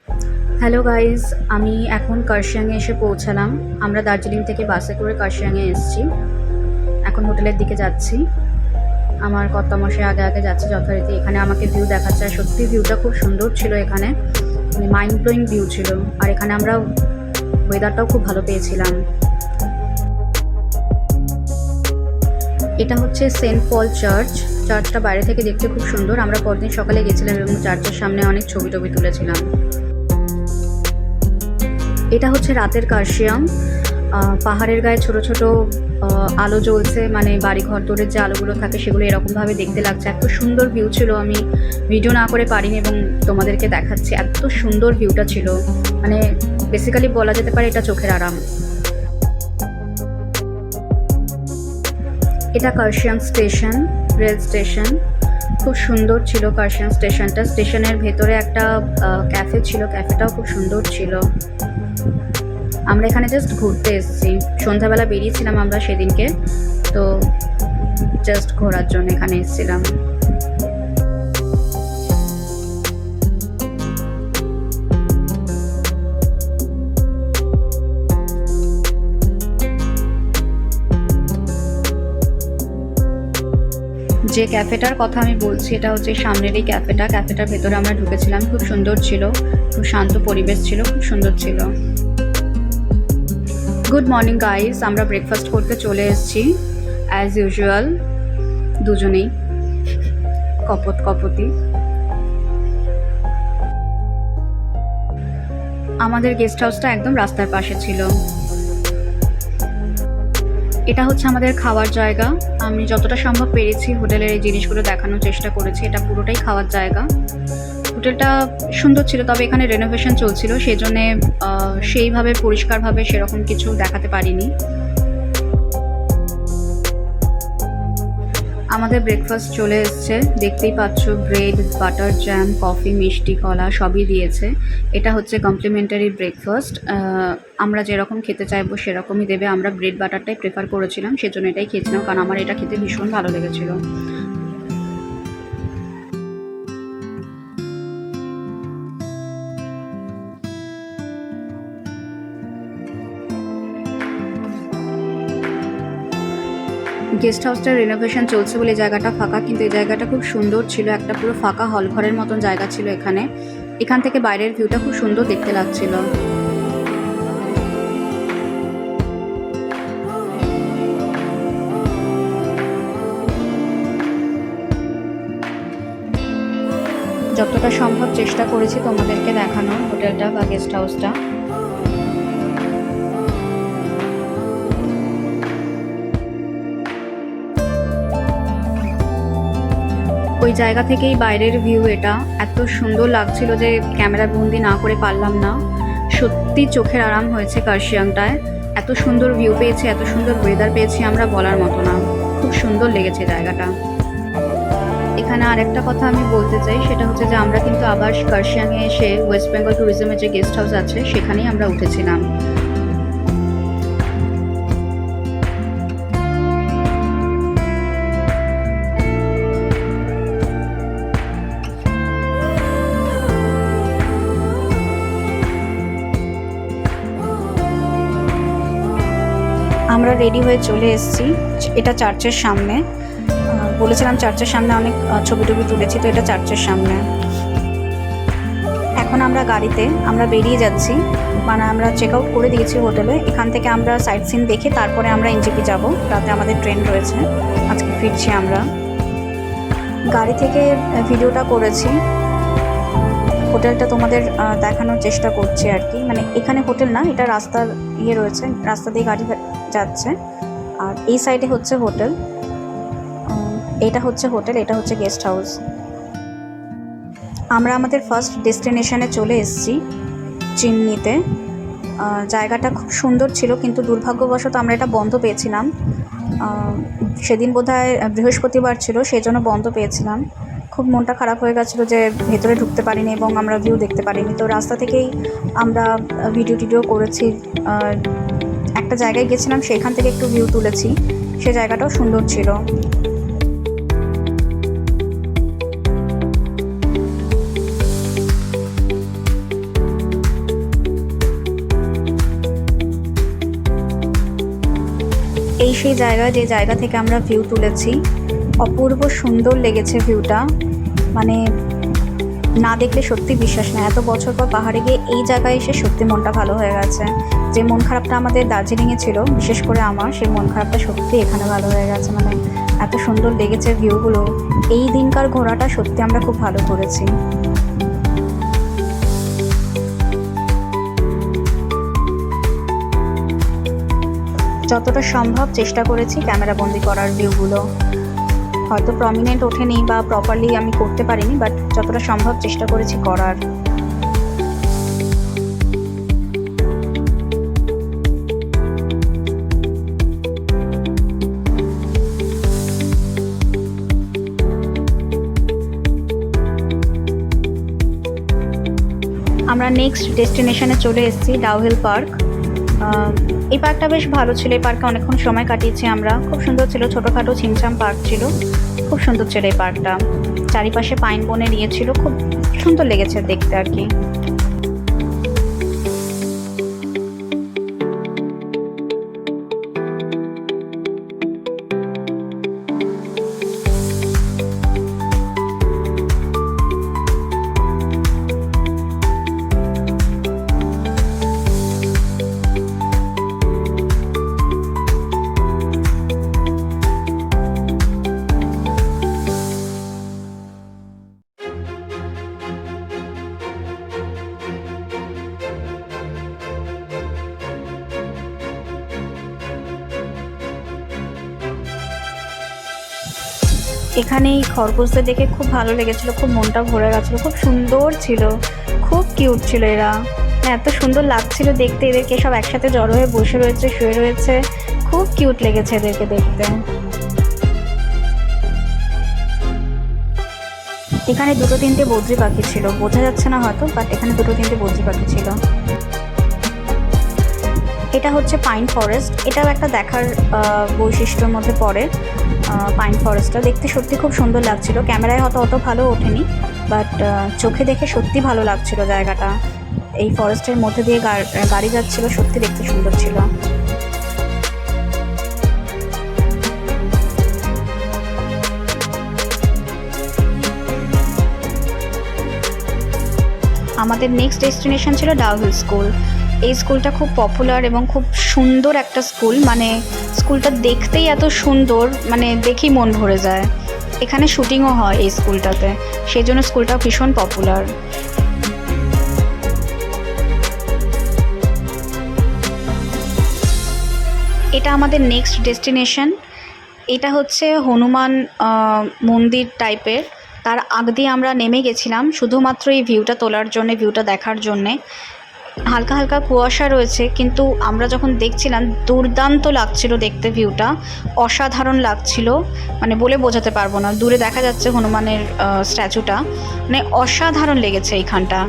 Hello guys, আমি এখন কার্শিয়াংয়ে এসে পৌঁছালাম। আমরা দার্জিলিং থেকে বাসে করে কার্শিয়াংয়ে এসেছি। এখন হোটেলের দিকে যাচ্ছি। আমার কর্তামশাই আগে আগে যাচ্ছে যথারীতি। এখানে আমাকে ভিউ দেখাচ্ছে, আর সত্যি ভিউটা খুব সুন্দর ছিল এখানে, মানে মাইন্ড ব্লোয়িং ভিউ ছিল। আর এখানে আমরা ওয়েদারটাও খুব ভালো পেয়েছিলাম। এটা হচ্ছে সেন্ট পল চার্চ। চার্চটা বাইরে থেকে দেখতে খুব সুন্দর। আমরা পরদিন সকালে গেছিলাম এবং চার্চের সামনে অনেক ছবি টবি তুলেছিলাম। এটা হচ্ছে রাতের কার্শিয়াং। পাহাড়ের গায়ে ছোট ছোট আলো জ্বলছে, মানে বাড়ি ঘর দৌড়ের যে আলোগুলো থাকে সেগুলো এরকমভাবে দেখতে লাগছে। এত সুন্দর ভিউ ছিল, আমি ভিডিও না করে পারিনি এবং তোমাদেরকে দেখাচ্ছি। এত সুন্দর ভিউটা ছিল, মানে বেসিক্যালি বলা যেতে পারে এটা চোখের আরাম। এটা কার্শিয়াং স্টেশন, রেল স্টেশন। খুব সুন্দর ছিল কার্শিয়াং স্টেশনটা। স্টেশনের ভেতরে একটা ক্যাফে ছিল, ক্যাফেটাও খুব সুন্দর ছিল। আমরা এখানে জাস্ট ঘুরতে এসেছি। সন্ধ্যাবেলা বেরিয়েছিলাম আমরা সেদিনকে, তো জাস্ট ঘোরার জন্য এখানে এসেছিলাম। যে ক্যাফেটার কথা আমি বলছি এটা হচ্ছে সামনের এই ক্যাফেটা। ক্যাফেটার ভেতরে আমরা ঢুকেছিলাম, খুব সুন্দর ছিল, খুব শান্ত পরিবেশ ছিল, খুব সুন্দর ছিল। গুড মর্নিং গাইস, আমরা ব্রেকফাস্ট করতে চলে এসেছি অ্যাজ ইউজুয়াল, দুজনেই কপতি। আমাদের গেস্ট হাউসটা একদম রাস্তার পাশে ছিল। এটা হচ্ছে আমাদের খাওয়ার জায়গা। আমি যতটা সম্ভব পেরেছি হোটেলের এই জিনিসগুলো দেখানোর চেষ্টা করেছি। এটা পুরোটাই খাওয়ার জায়গা। হোটেলটা সুন্দর ছিল, তবে এখানে রেনোভেশন চলছিল, সেই জন্যে সেইভাবে পরিষ্কারভাবে সেরকম কিছু দেখাতে পারিনি। আমাদের ব্রেকফাস্ট চলে এসছে, দেখতেই পাচ্ছ। ব্রেড, বাটার জ্যাম, কফি, মিষ্টি, কলা সবই দিয়েছে। এটা হচ্ছে কমপ্লিমেন্টারি ব্রেকফাস্ট। আমরা যেরকম খেতে চাইবো সেরকমই দেবে। আমরা ব্রেড বাটারটাই প্রেফার করেছিলাম, সেজন্য এটাই খেয়েছিলাম, কারণ আমার এটা খেতে ভীষণ ভালো লেগেছিল। গেস্ট হাউসটার রিনোভেশন চলছে বলে জায়গাটা ফাঁকা, কিন্তু এই জায়গাটা খুব সুন্দর ছিল। একটা পুরো ফাঁকা হল ঘরের মতন জায়গা ছিল এখানে। এখান থেকে বাইরের ভিউটা খুব সুন্দর দেখতে লাগছিল। যতটা সম্ভব চেষ্টা করেছি তোমাদেরকে দেখানোর হোটেলটা বা গেস্ট হাউসটা। ওই জায়গা থেকেই বাইরের ভিউ এটা। এত সুন্দর লাগছিল যে ক্যামেরা বন্দি না করে পারলাম না। সত্যি চোখের আরাম হয়েছে কার্শিয়াংটায়। এত সুন্দর ভিউ পেয়েছি, এত সুন্দর ওয়েদার পেয়েছি, আমরা বলার মতো না। খুব সুন্দর লেগেছে জায়গাটা। এখানে আরেকটা কথা আমি বলতে চাই, সেটা হচ্ছে যে আমরা কিন্তু আবার কার্শিয়াংয়ে এসে ওয়েস্ট বেঙ্গল ট্যুরিজমের যে গেস্ট হাউস আছে সেখানেই আমরা উঠেছিলাম। আমরা রেডি হয়ে চলে এসেছি। এটা চার্চের সামনে। বলেছিলাম চার্চের সামনে অনেক ছবি টবি তুলেছি, তো এটা চার্চের সামনে। এখন আমরা গাড়িতে আমরা বেরিয়ে যাচ্ছি, মানে আমরা চেক আউট করে দিয়েছি হোটেলে। এখান থেকে আমরা সাইট সিন দেখে তারপরে আমরা এনজেপি যাব। রাতে আমাদের ট্রেন রয়েছে, আজকে ফিরছি আমরা। গাড়ি থেকে ভিডিওটা করেছি, হোটেলটা তোমাদের দেখানোর চেষ্টা করছি আর কি। মানে এখানে হোটেল না, এটা রাস্তার রয়েছে, রাস্তা দিয়ে গাড়ি যাচ্ছে। আর এই সাইডে হচ্ছে হোটেল, এটা হচ্ছে হোটেল, এটা হচ্ছে গেস্ট হাউস। আমরা আমাদের ফার্স্ট ডেস্টিনেশনে চলে এসেছি, চিমনিতে। জায়গাটা খুব সুন্দর ছিল, কিন্তু দুর্ভাগ্যবশত আমরা এটা বন্ধ পেয়েছিলাম। সেদিন বোধহয় বৃহস্পতিবার ছিল, সেই জন্য বন্ধ পেয়েছিলাম। খুব মনটা খারাপ হয়ে গেছিলো যে ভেতরে ঢুকতে পারিনি এবং আমরা ভিউ দেখতে পারিনি। তো রাস্তা থেকেই আমরা ভিডিও টিডিও করেছি। একটা জায়গায় গেছিলাম, সেখান থেকে একটু ভিউ তুলেছি। সে জায়গাটাও সুন্দর ছিল। সেই জায়গা, যে জায়গা থেকে আমরা ভিউ তুলেছি। অপূর্ব সুন্দর লেগেছে ভিউটা, মানে না দেখলে সত্যি বিশ্বাস না। এত বছর পর পাহাড়ে গিয়ে এই জায়গায় এসে সত্যি মনটা ভালো হয়ে গেছে। যে মন খারাপটা আমাদের দার্জিলিংয়ে ছিল, বিশেষ করে আমার, সেই মন খারাপটা সত্যি এখানে ভালো হয়ে গেছে। মানে এত সুন্দর লেগেছে ভিউগুলো। এই দিনকার ঘোরাটা সত্যি আমরা খুব ভালো করেছি। যতটা সম্ভব চেষ্টা করেছি ক্যামেরা বন্দি করার ভিউগুলো। হয়তো প্রমিনেন্ট ওঠেনি বা প্রপারলি আমি করতে পারিনি, বাট যতটা সম্ভব চেষ্টা করেছি করার। আমরা নেক্সট ডেস্টিনেশনে চলে এসেছি, ডাউহিল পার্ক। এই পার্কটা বেশ ভালো ছিল। এই পার্কে অনেকক্ষণ সময় কাটিয়েছি আমরা। খুব সুন্দর ছিল, ছোটোখাটো ছিমছাম পার্ক ছিল, খুব সুন্দর ছিল এই পার্কটা। চারিপাশে পাইন বনের ইয়ে ছিল, খুব সুন্দর লেগেছে দেখতে আর কি। এখানে এই খরগোশদের দেখে খুব ভালো লেগেছিলো, খুব মনটা ভরে গেছিলো। খুব সুন্দর ছিল, খুব কিউট ছিল এরা। এত সুন্দর লাগছিল দেখতে এদেরকে, সব একসাথে জড়ো হয়ে বসে রয়েছে, শুয়ে রয়েছে। খুব কিউট লেগেছে এদেরকে দেখতে। এখানে দুটো তিনটে বদ্রি পাখি ছিল, বোঝা যাচ্ছে না হয়তো, বাট এখানে দুটো তিনটে বদ্রি পাখি ছিল। এটা হচ্ছে পাইন ফরেস্ট। এটাও একটা দেখার বৈশিষ্ট্যের মধ্যে পড়ে। পাইন ফরেস্টটা দেখতে সত্যি খুব সুন্দর লাগছিল। ক্যামেরায় হয়তো অত ভালো ওঠেনি, বাট চোখে দেখে সত্যি ভালো লাগছিল জায়গাটা। এই ফরেস্টের মধ্যে দিয়ে গাড়ি যাচ্ছিল, সত্যি দেখতে সুন্দর ছিল। আমাদের নেক্সট ডেস্টিনেশন ছিল ডাউহিল স্কুল। এই স্কুলটা খুব পপুলার এবং খুব সুন্দর একটা স্কুল। মানে স্কুলটা দেখতেই এত সুন্দর, মানে দেখেই মন ভরে যায়। এখানে শুটিংও হয় এই স্কুলটাতে, সেই জন্য স্কুলটা ভীষণ পপুলার। এটা আমাদের নেক্সট ডেস্টিনেশন। এটা হচ্ছে হনুমান মন্দির টাইপের। তার আগ দিয়ে আমরা নেমে গেছিলাম শুধুমাত্র এই ভিউটা তোলার জন্য, ভিউটা দেখার জন্যে। হালকা হালকা কুয়াশা রয়েছে, কিন্তু আমরা যখন দেখছিলাম দুর্দান্ত লাগছিল দেখতে ভিউটা, অসাধারণ লাগছিল। মানে বলে বোঝাতে পারবো না। দূরে দেখা যাচ্ছে হনুমানের স্ট্যাচুটা, মানে অসাধারণ লেগেছে এইখানটা।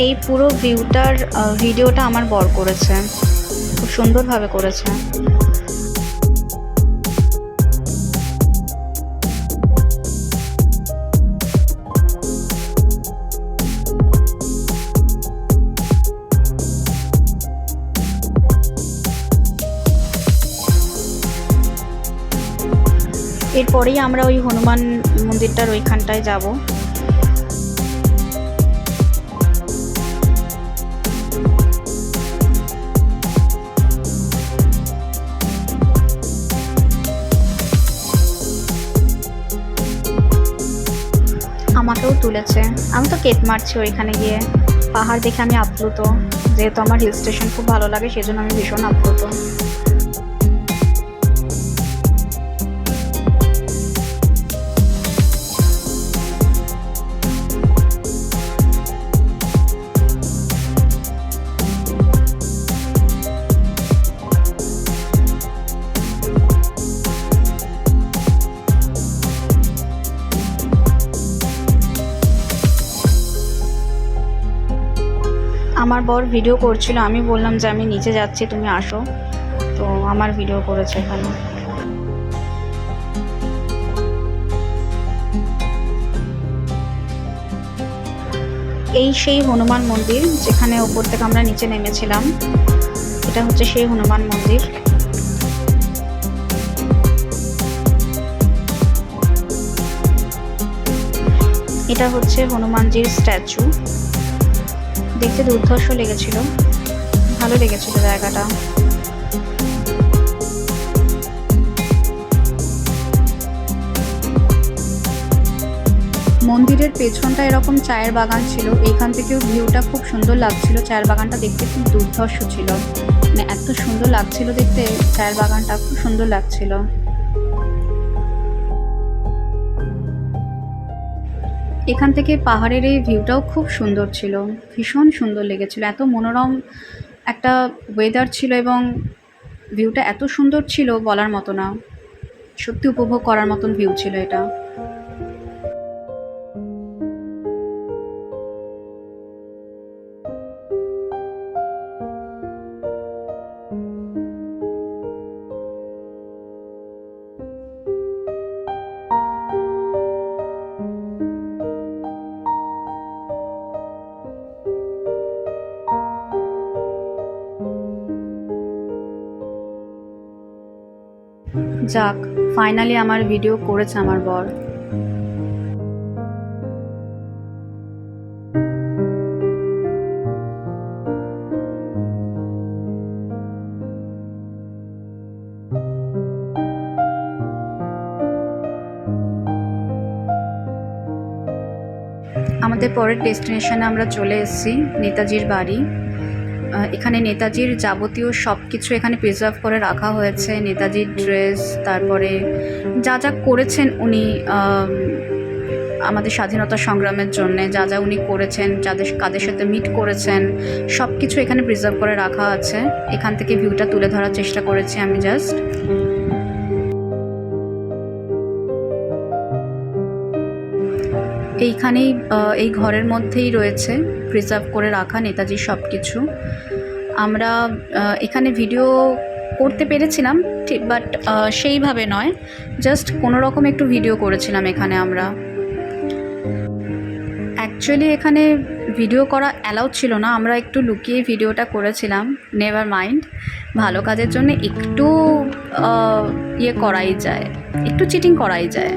এই পুরো ভিউটার ভিডিওটা আমার বর করেছে, খুব সুন্দরভাবে করেছে। এরপরেই আমরা ওই হনুমান মন্দিরটার ওইখানটায় যাব। আমাকেও তুলেছে, আমি তো কেট মারছি ওইখানে গিয়ে। পাহাড় দেখে আমি আপ্লুত, যেহেতু আমার হিল স্টেশন খুব ভালো লাগে, সেজন্য আমি ভীষণ আপ্লুত। আমার বর ভিডিও করছিল, আমি বললাম যে আমি নিচে যাচ্ছি, তুমি আসো, তো আমার ভিডিও করেছে এখানে। এই সেই হনুমান মন্দির যেখানে ওপর থেকে আমরা নিচে নেমেছিলাম। এটা হচ্ছে সেই হনুমান মন্দির। এটা হচ্ছে হনুমানজির স্ট্যাচু। দেখতে দুর্ধর্ষ লেগেছিল, ভালো লেগেছিল জায়গাটা। মন্দিরের পেছনটা এরকম চায়ের বাগান ছিল, এইখান থেকেও ভিউটা খুব সুন্দর লাগছিল। চায়ের বাগানটা দেখতে খুব দুর্ধর্ষ ছিল, মানে এত সুন্দর লাগছিল দেখতে, চায়ের বাগানটা খুব সুন্দর লাগছিল। এখান থেকে পাহাড়ের এই ভিউটাও খুব সুন্দর ছিল, ভীষণ সুন্দর লেগেছিল। এত মনোরম একটা ওয়েদার ছিল এবং ভিউটা এত সুন্দর ছিল বলার মতো না, সত্যি উপভোগ করার মতন ভিউ ছিল এটা। যাক, ফাইনালি আমার ভিডিও করেছে আমার বর। আমাদের পরের ডেস্টিনেশনে আমরা চলে এসেছি, নেতাজির বাড়ি। এখানে নেতাজির যাবতীয় সব কিছু এখানে প্রিজার্ভ করে রাখা হয়েছে। নেতাজির ড্রেস, তারপরে যা যা করেছেন উনি আমাদের স্বাধীনতা সংগ্রামের জন্য, যা যা উনি করেছেন, কাদের সাথে মিট করেছেন, সব কিছু এখানে প্রিজার্ভ করে রাখা আছে। এখান থেকে ভিউটা তুলে ধরার চেষ্টা করেছি আমি জাস্ট। এইখানেই এই ঘরের মধ্যেই রয়েছে প্রিজার্ভ করে রাখা নেতাজির সব কিছু। আমরা এখানে ভিডিও করতে পেরেছিলাম ঠিক, বাট সেইভাবে নয়, জাস্ট কোনো রকম একটু ভিডিও করেছিলাম এখানে আমরা। অ্যাকচুয়ালি এখানে ভিডিও করা অ্যালাউ ছিল না, আমরা একটু লুকিয়ে ভিডিওটা করেছিলাম। নেভার মাইন্ড, ভালো কাজের জন্য একটু ইয়ে করাই যায়, একটু চিটিং করাই যায়।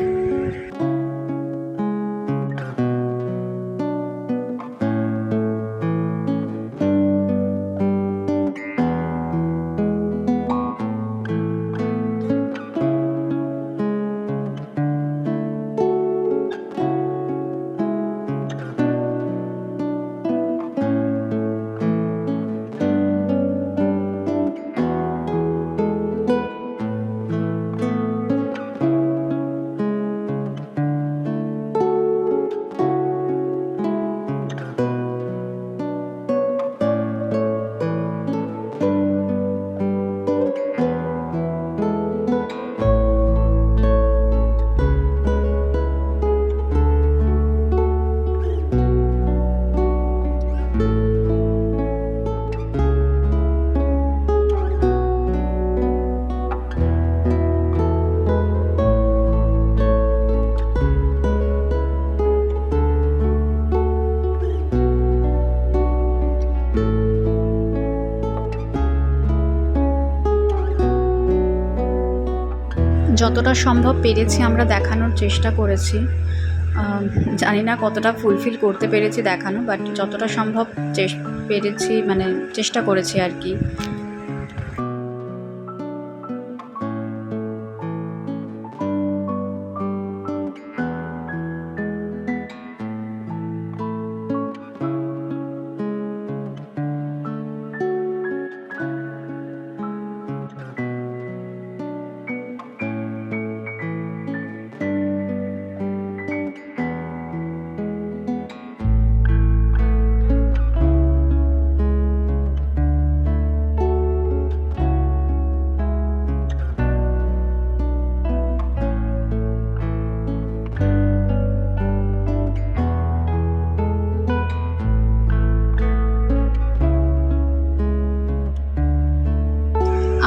যতটা সম্ভব পেরেছি আমরা দেখানোর চেষ্টা করেছি। জানি না কতটা ফুলফিল করতে পেরেছি দেখানো, বাট যতটা সম্ভব পেরেছি, মানে চেষ্টা করেছি আর কি।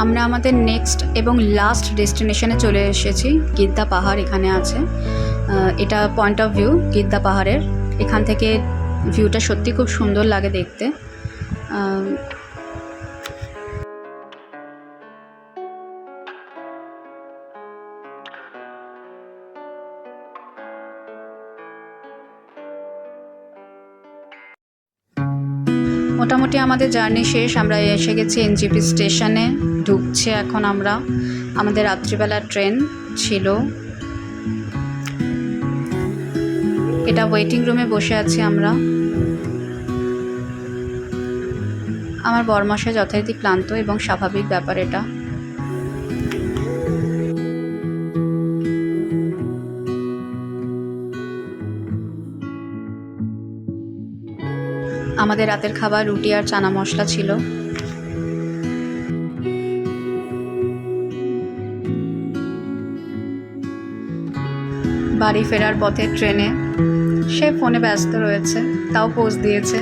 আমরা আমাদের নেক্সট এবং লাস্ট ডেস্টিনেশনে চলে এসেছি। গিদ্দা পাহাড় এখানে আছে, এটা পয়েন্ট অফ ভিউ গিদ্দা পাহাড়ের। এখান থেকে ভিউটা সত্যি খুব সুন্দর লাগে দেখতে। মোটামুটি আমাদের জার্নি শেষ, আমরা এসে গেছি এনজেপি স্টেশনে, ঢুকছে এখন আমরা। আমাদের রাত্রিবেলার ট্রেন ছিল। এটা ওয়েটিং রুমে বসে আছি আমরা। আমার বরমশাই যথারীতি ক্লান্ত এবং স্বাভাবিক ব্যাপার এটা। আমাদের রাতের খাবার রুটি আর চানা মশলা ছিল। বাড়ি ফেরার পথে ট্রেনে সে ফোনে ব্যস্ত রয়েছে, তাও পোজ দিয়েছে।